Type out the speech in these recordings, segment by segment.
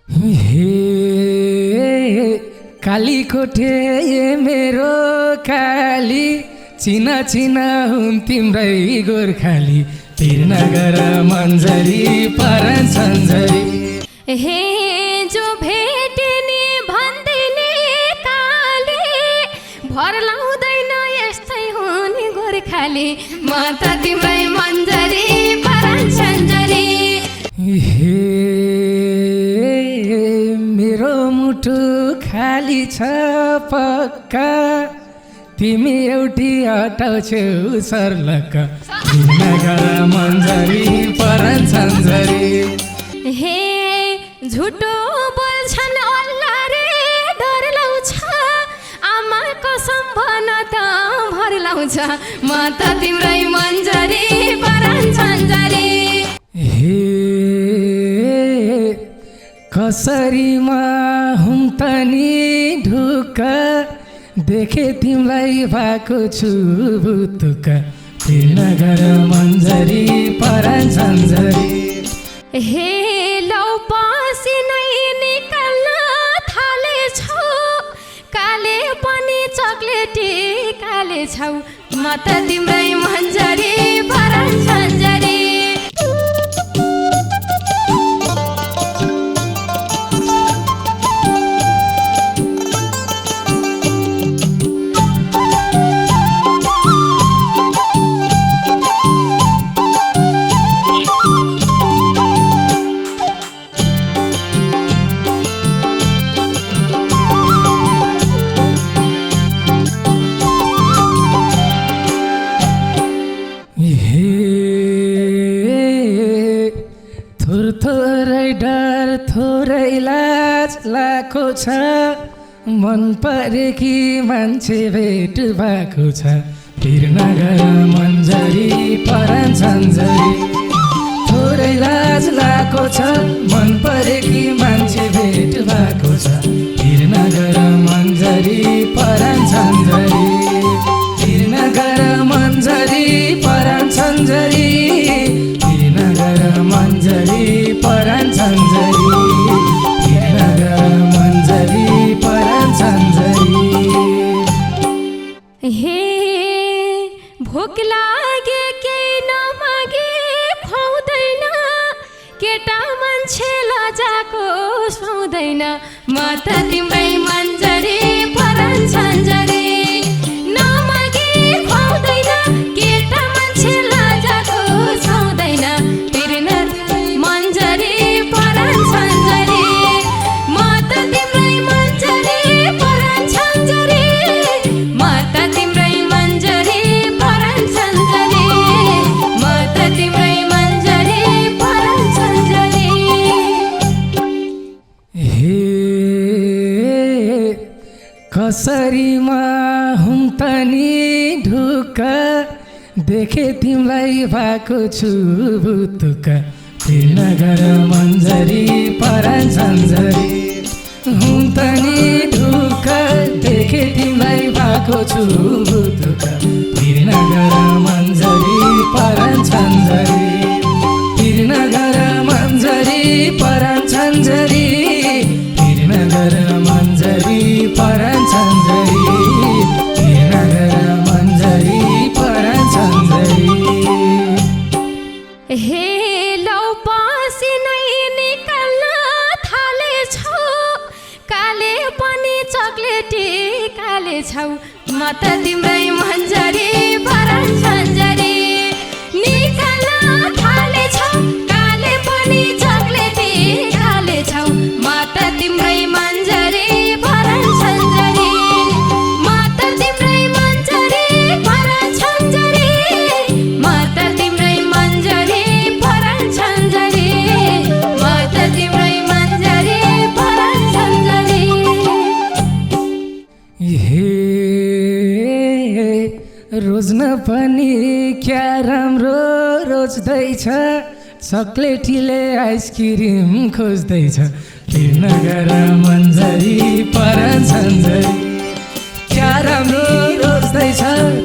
हे काली कोठे मेरो काली चिना चिना हुन् तिम्रै गोर्खाली तिरनगर मन्जरी परन सन्जरी। हे जो भेटिने भन्दैले काले भर लाउँदैन यस्तै हुने गोर्खाली म त तिम्रै मन्जरी परन सन्जरी। हे मेरो मुटु खाली छ पक्का तिमी एउटी हटाउँछौ सर्लक्क तिरनगर मन्जरी परन सन्जरी। हे झुटो बोल्छन् अल्ला रे डर लाउँछ आमा कसम भन त भर लाउँछ म त तिम्रै मन्जरी परन सन्जरी। हे कसरीमा हुँ त नि ढुक्क देखे तिमीलाई भएको छु बुतुक तिरनगर मन्जरी परन सन्जरी। हे लौ पसिनै निकाल्न थालेछौ काले पनि चक्लेटी काले छौ म त तिम्रै मन्जरी परन सन्जरी। थोरै डर थोरै लाज लाको छ मन परेकी मान्छे भेट भएको छ तिरनगर मन्जरी परन सन्जरी। थोरै लाज लाको छ मन परेकी मान्छे भेट भएको छ तिरनगर मन्जरी परन सन्जरी। तिरनगर मन्जरी परन सन्जरी तिरनगर मन्जरी परन सन्जरी तिरनगर मन्जरी परन सन्जरी। हे भोक लागे केही नमागे खुवाउँदैन केटा मान्छे लजाको सुहाउँदैन म त तिम्रै मन्जरी परन सन्जरी। नमागे खुवाउँदैन केटा मान्छे लजाको सुहाउँदैन तिरनगर मन्जरी परन सन्जरी म त तिम्रै मन्जरी परन सन्जरी म त तिम्रै मन्जरी परन सन्जरी म त तिम्रै मन्जरी परन सन्जरी। हे कसरीमा हुँ त नि ढुक्क देखे तिमीलाई भएको छु बुतुक तिरनगर मन्जरी परन सन्जरी। हुँ त नि ढुक्क देखे तिमीलाई भएको छु बुतुक तिरनगर मन्जरी परन सन्जरी। तिरनगर मन्जरी परन सन्जरी तिरनगर मन्जरी परन सन्जरी तिरनगर मन्जरी परन सन्जरी। हे लौ पसिनै निकाल्न थालेछौ काले पनि चक्लेटी काले छौ म त तिम्रै मन्जरी परन सन्जरी। निकाल्न थालेछौ काले पनि चक्लेटी काले छौ म त तिम्रै मन्जरी परन सन्जरी म त तिम्रै मन्जरी परन सन्जरी म त तिम्रै मन्जरी परन सन्जरी म त तिम्रै मन्जरी परन सन्जरी। हे रोज्न पनि क्या राम्रो रोज्दैछ चक्लेटीले आइसक्रिम खोज्दैछ तिरनगर मन्जरी परन सन्जरी। क्या राम्रो रोज्दैछ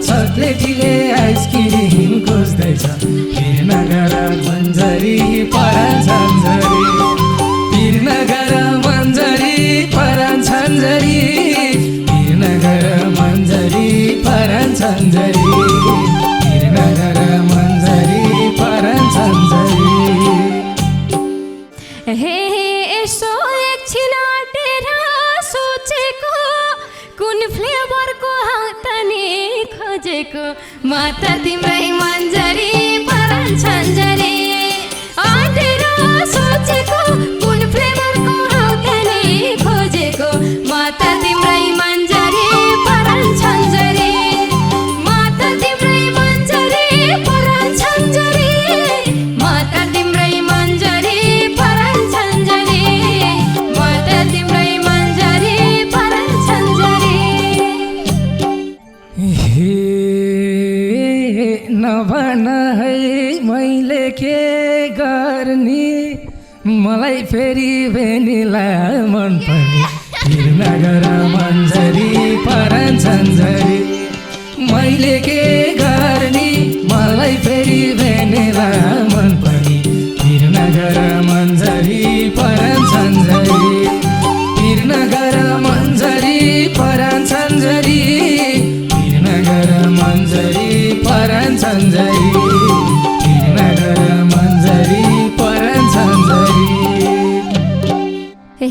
चक्लेटीले आइसक्रिम खोज्दैछ तिरनगर मन्जरी परन सन्जरी तिरनगर सन्जरी तिर नगर मन्जरी परन सन्जरी हे यसो एकछिन अटेर सोचेको कुन फ्लेभरको हातनी खोजेको म त तिम्रै मन्जरी परन सन्जरी अटेर सोचेको कुन फ्लेभरको हातनी खोजेको म त तिम्रै मन्जरी परन सन्जरी म त तिम्रै मन्जरी परन सन्जरी म त तिम्रै मन्जरी परन सन्जरी म त तिम्रै मन्जरी परन सन्जरी हे नभन है मैले के गर्ने मलाई फेरि भेनिला मन पनि तिर नगर मन्जरी परन सन्जरी मैले के गर्ने मलाई फेरि भेनिला मन पनि तिर नगर मन्जरी परन सन्जरी तिर नगर मन्जरी परन सन्जरी तिर नगर मन्जरी परन सन्जरी तिर नगर मन्जरी परन सन्जरी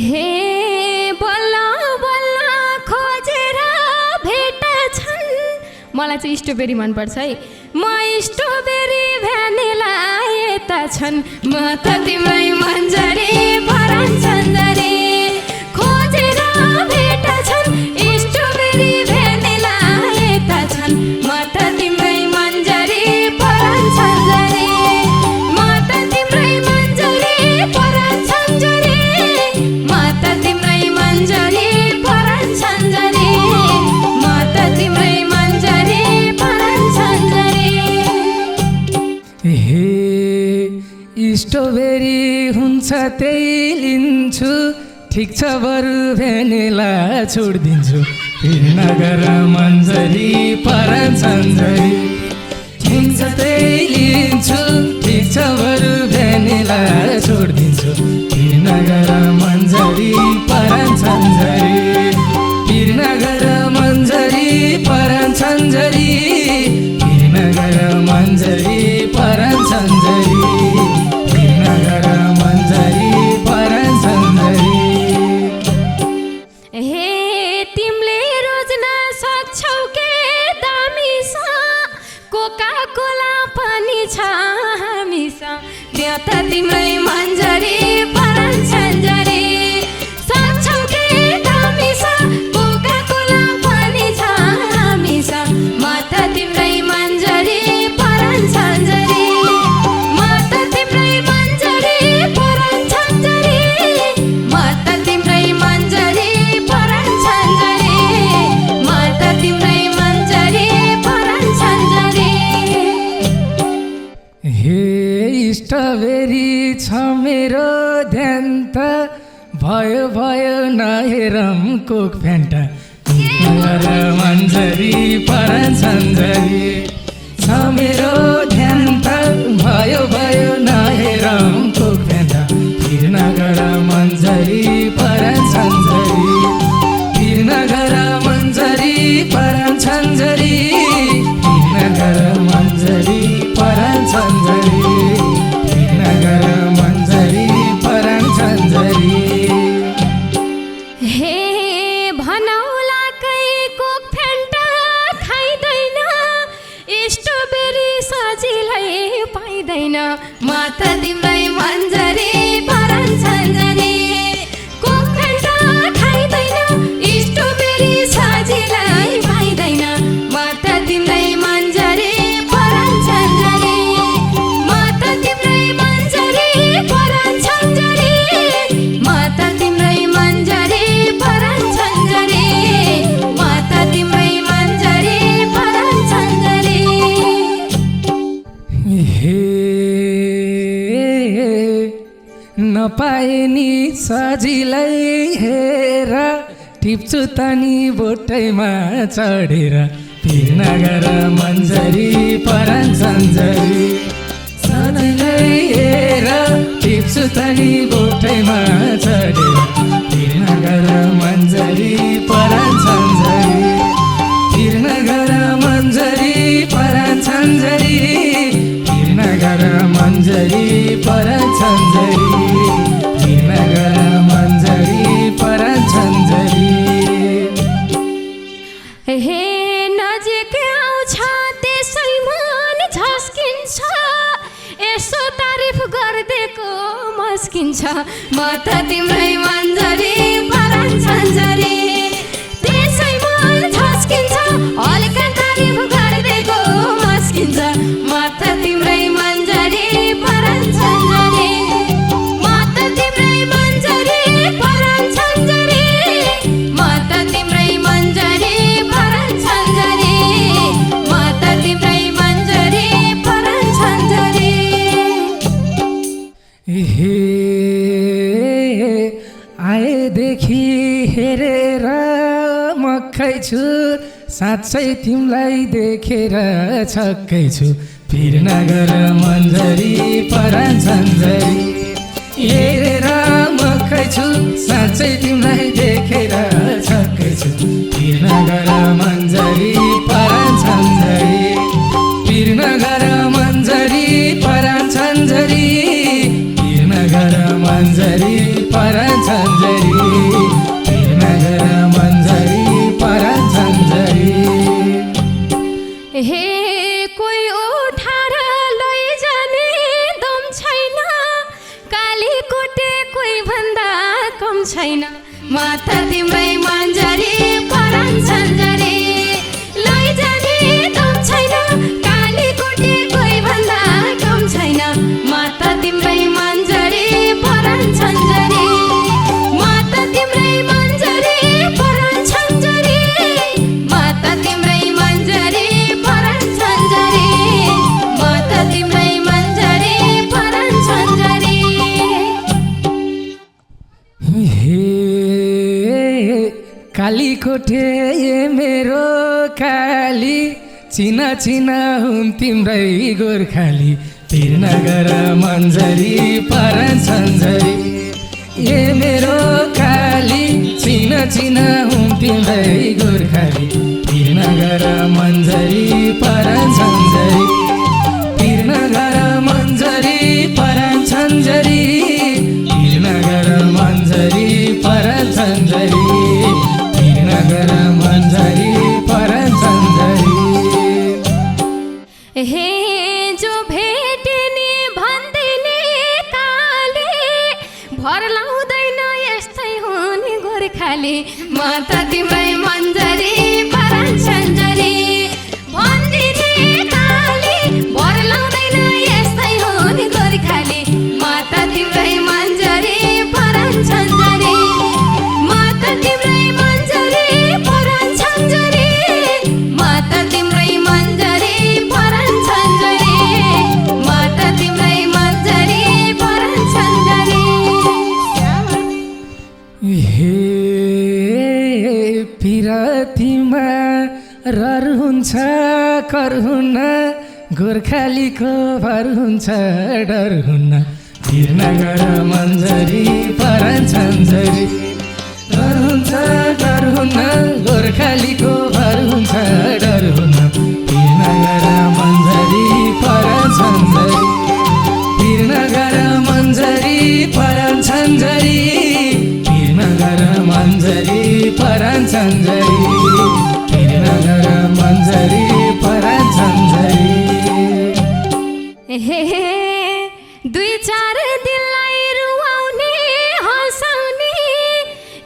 हे बल्ल बल्ल खोजेर भेट्छन् मलाई चाहिँ स्ट्रबेरी मनपर्छ है म स्ट्रबेरी भ्यानिला यता छन् म त तिम्रै मन्जरी परन सन्जरी खोजेर भेट्छन् स्ट्रबेरी भ्यानिला यता छन् म त तिम्रै मन्जरी परन सन्जरी म त तिम्रै मन्जरी परन सन्जरी म त तिम्रै मन्जरी परन सन्जरी म त तिम्रै मन्जरी परन सन्जरी हे स्ट्रबेरी हुन्छ त्यही लिन्छु ठिक छ बरु भेनिला छोडिदिन्छु तिर नगर मन्जरी परन सन्जरी हुन्छ त्यही लिन्छु ठिक छ बरु भेनिला छोडिदिन्छु तिर नगर मन्जरी परन सन्जरी तिर नगर मन्जरी परन सन्जरी तिर नगर मन्जरी परन सन्जरी तिर नगर मन्जरी परन सन्जरी हे तिमीले रोज्न सक्छौ के दामी छ कोका कोला पनि छ हामीसँग त्यहाँ त तिम्रै मन्जरी परन सन्जरी सक्छौ के दामी छ कोका कोला पनि छ हामीसँग म त तिम्रै मन्जरी परन सन्जरी म त तिम्रै मन्जरी परन सन्जरी म त तिम्रै मन्जरी परन सन्जरी म त तिम्रै मन्जरी परन सन्जरी हे स्ट्रबेरी छ मेरो ध्यान त भयो भयो नहेरम कोक फ्यान्टा नगर मन्जरी परन सन्जरी छ मेरो ध्यान त भयो भयो नहेरम कोक फ्यान्टा तिर नगर मन्जरी परन सन्जरी तिर नगर मन्जरी परन सन्जरी तिर नगर मन्जरी परन सन्जरी तिर नगर मन्जरी परन सन्जरी हे भनौला कै कोक फ्यान्टा खाइँदैन स्ट्रबेरी सजिलै पाइँदैन म त तिम्रै मन्जरी परन सन्जरी कोक फ्यान्टा खाइँदैन स्ट्रबेरी सजिलै पाइँदैन म त तिम्रै मन्जरी परन सन्जरी म त तिम्रै मन्जरी परन सन्जरी म त तिम्रै मन्जरी परन सन्जरी म त तिम्रै मन्जरी परन सन्जरी हे नपाए नि सजिलै हेर टिप्छु तनी बोटैमा चढेर तिर नगर मन्जरी परन सन्जरी सजिलै हेर टिप्छु तनी बोटैमा चढेर तिर नगर मन्जरी परन सन्जरी तिर नगर मन्जरी आएदेखि हेरेर मक्खै छु साँच्चै तिमीलाई देखेर छक्कै छु फिर नगर मन्जरी परान छन्जरी हेरेर मक्खै छु साँच्चै तिमीलाई देखेर छक्कै छु फिर नगर मन्जरी परान छन्जरी फिर नगर मन्जरी परान छन्जरी फिर नगर मन्जरी परान छन्जरी फिर नगर मन्जरी परान छन्जरी हे कोही उठाएर लैजाने दम छैन कालीकोटे कोही भन्दा कम छैन माता तिम्रै मन्जरी परान छन्जरी लैजाने दम छैन कालीकोटे कोही भन्दा कम छैन माता तिम्रै मन्जरी परान छन्जरी माता तिम्रै मन्जरी परान छन्जरी माता तिम्रै मन्जरी परान छन्जरी माता तिम्रै मन्जरी परान छन्जरी हे कालीकोटे ए मेरो काली चिना चिना हुन् तिम्रै गोर्खाली फिर नगर मन्जरी परान छन्जरी ए मेरो काली चिना चिना हुन् तिम्रै गोर्खाली फिर नगर मन्जरी परान छन्जरी फिर नगर मन्जरी परान छन्जरी फिर नगर मन्जरी परान छन्जरी फिर नगर मन्जरी परान छन्जरी हे जो भेटिने भन्दिने काले भर लाउँदैन यस्तै हुने गोर्खाली माता तिम्रै मन्जरी परान छन्जरी भन्दिने काले भर लाउँदैन यस्तै हुने गोर्खाली माता तिम्रै मन्जरी परान छन्जरी माता तिम्रै मन्जरी परान छन्जरी माता तिम्रै मन्जरी परान छन्जरी माता तिम्रै मन्जरी परान छन्जरी हे पिरतीमा रहर हुन्छ कर हुन्न गोर्खालीको भर हुन्छ डर हुन्न फिर नगर मन्जरी परान छन्जरी रहर हुन्छ डर हुन्न गोर्खालीको भर हुन्छ डर हुन्न फिर नगर मन्जरी परान छन्जरी फिर नगर मन्जरी परान छन्जरी फिर नगर मन्जरी परान छन्जरी फिर नगर मन्जरी परान छन्जरी हे दुई चार दिनलाई रुवाउने हँसाउने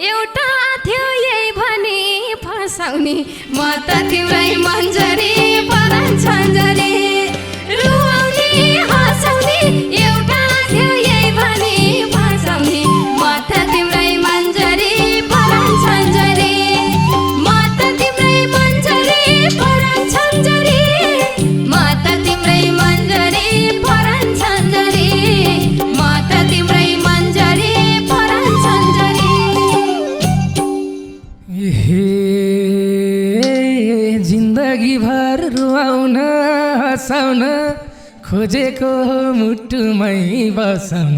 एउटा थियो यही भनी फसाउने माता तिम्रै मन्जरी परान छन्जरी रुवाउने हँसाउने एउटा थियो यही भनी फसाउने माता तिम्रै मन्जरी परान छन्जरी माता तिम्रै मन्जरी परान छन्जरी माता तिम्रै मन्जरी परान छन्जरी माता तिम्रै मन्जरी परान छन्जरी हे जिन्दगी भर रुवाउन हँसाउन खोजेको मुटुमै बसाउन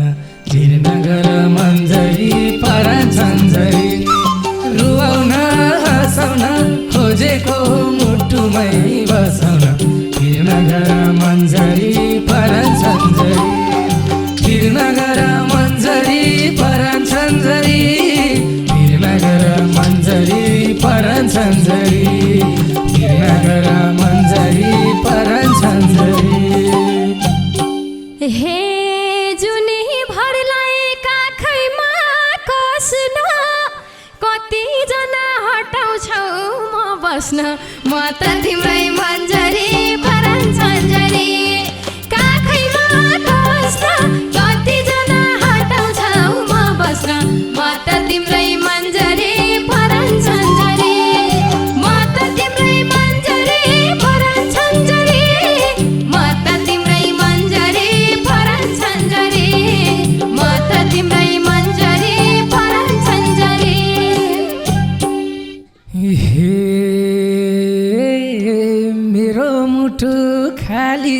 फिर नगर मन्जरी परान छन्जरी रुवाउन हँसाउन खोजेको मुटुमै बसाउन फिर नगर मन्जरी परान छन्जरी फिर नगर मन्जरी परान छन्जरी फिर नगर मन्जरी परान छन्जरी फिर नगर मन्जरी परान छन्जरी हे जुनी भरलाई काखैमा कस्न कतिजना हटाउँछौ म बस्न माता तिम्रै मन्जरी परान छन्जरी काखैमा कस्न कतिजना हटाउँछौ म बस्न माता तिम्रै मन्जरी परान छन्जरी माता तिम्रै मन्जरी परान छन्जरी माता तिम्रै मन्जरी परान छन्जरी माता तिम्रै मन्जरी परान छन्जरी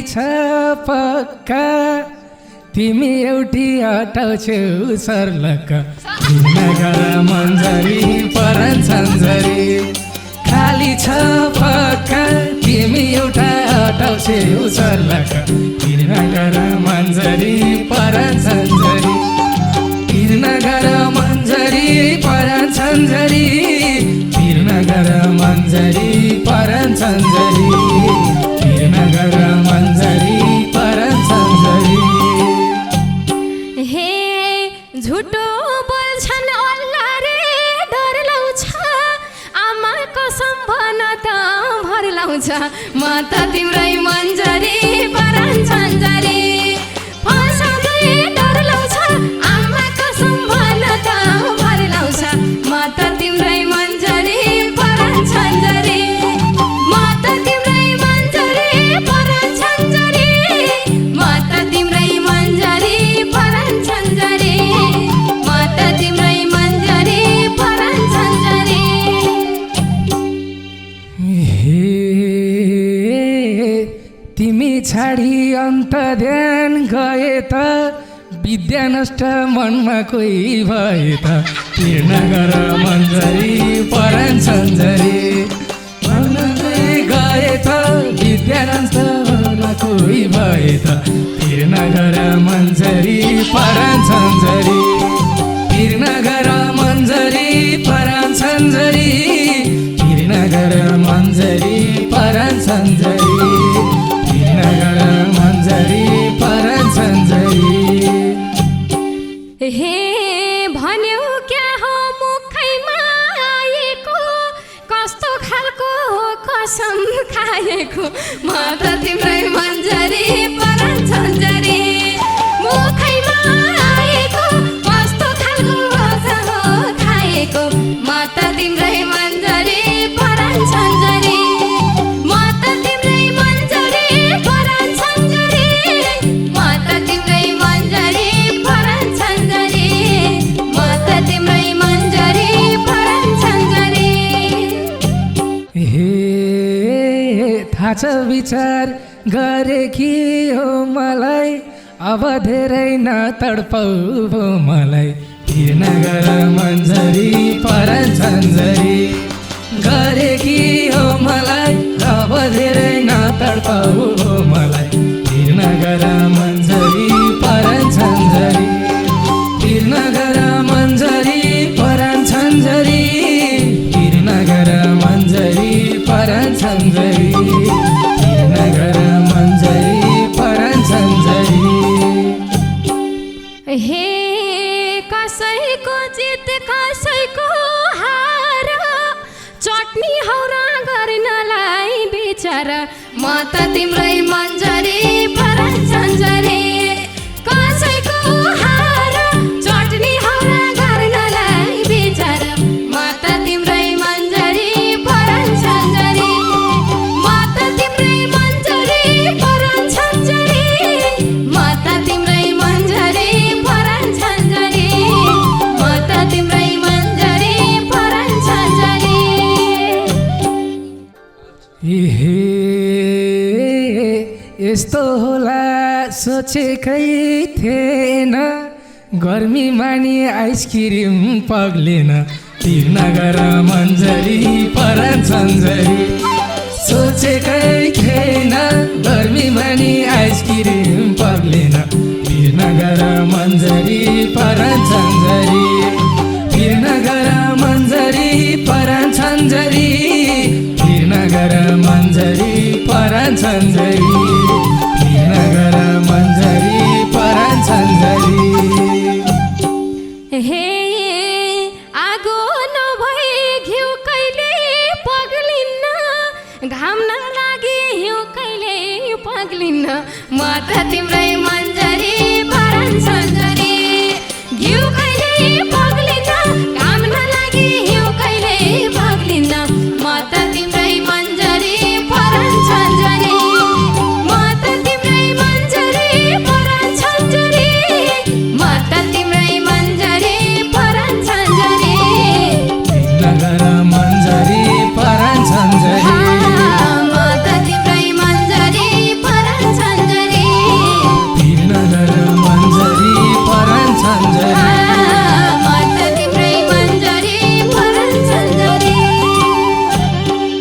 छ पक्का तिमी एउटी हटाउँछौ सर्लक्क नगर मन्जरी परन छन्जरी खाली छ पक्का तिमी एउटा हटाउँछौ सर्लक्क नगर मन्जरी परन छन्जरी नगर मन्जरी परन छन्जरी नगर मन्जरी परन छन्जरी नगर मन्जरी परन छन्जरी हे झुटो बोल्छन् अल्ला रे डर लाउँछ आमा कसम भन त भर लाउँछ म त तिम्रै मन्जरी परन छन्जरी फसाउँदै डर लाउँछ आमा कसम भन त भर लाउँछ म त तिम्रै मन्जरी परन छन्जरी म त तिम्रै मन्जरी परन छन्जरी म त तिम्रै मन्जरी परन छन्जरी म त तिम्रै मन्जरी परन छन्जरी हे तिमी छाडी अन्त ध्यान गए त विद्या नष्ट मनमा कोही भए त नगर मन्जरी परन छन्जरी गए त विद्या नष्ट मनमा कोही भए त नगर मन्जरी परन छन्जरी नगर मन्जरी परन छन्जरी नगर मन्जरी परन छन्जरी नगर मन्जरी परन छन्जरी हे भन्यौ क्या हो मुखैमा आएको कस्तो खालको कसम खाएको म त तिम्रै मन्जरी परन छन्जरी मुखैमा आएको कस्तो खालको कसम खाएको म त तिम्रै मन्जरी परन छन्जरी म त तिम्रै मन्जरी परन छन्जरी म त तिम्रै मन्जरी परन छन्जरी म त तिम्रै मन्जरी परन छन्जरी हे थाहा छ विचार गरे कि हो मलाई अब धेरै नतडपाउ भो मलाई नगर मन्जरी परन छन्जरी गरे कि हो मलाई अब धेरै नतडपाउ भो मलाई नगर मन्जरी परन छन्जरी नगर मन्जरी परन छन्जरी नगर मन्जरी परन छन्जरी नगर मन्जरी परन छन्जरी हे कसैको जित कसैको हार चटनी हौरा गर्नलाई विचार म त तिम्रै मन्जरी परन छन्जरी कसैको हार चटनी हौरा गर्नलाई विचार म त तिम्रै मन्जरी परन छन्जरी म त तिम्रै मन्जरी परन छन्जरी म त तिम्रै मन्जरी परन छन्जरी म त तिम्रै मन्जरी परन छन्जरी हे यस्तो होला सोचेकै थिएन गर्मी मानी आइसक्रिम पग्लेन नगर मन्जरी परन छन्जरी सोचेकै थिएन गर्मी मानी आइसक्रिम पग्लेन नगर मन्जरी परन छन्जरी नगर मन्जरी परन छन्जरी नगर मन्जरी परन छन्जरी नगर मन्जरी परन छन्जरी हे आगो नभए घिउ कहिले पग्लिन्न घाम नलागे हिउँ कहिले पग्लिन्न म त तिम्रै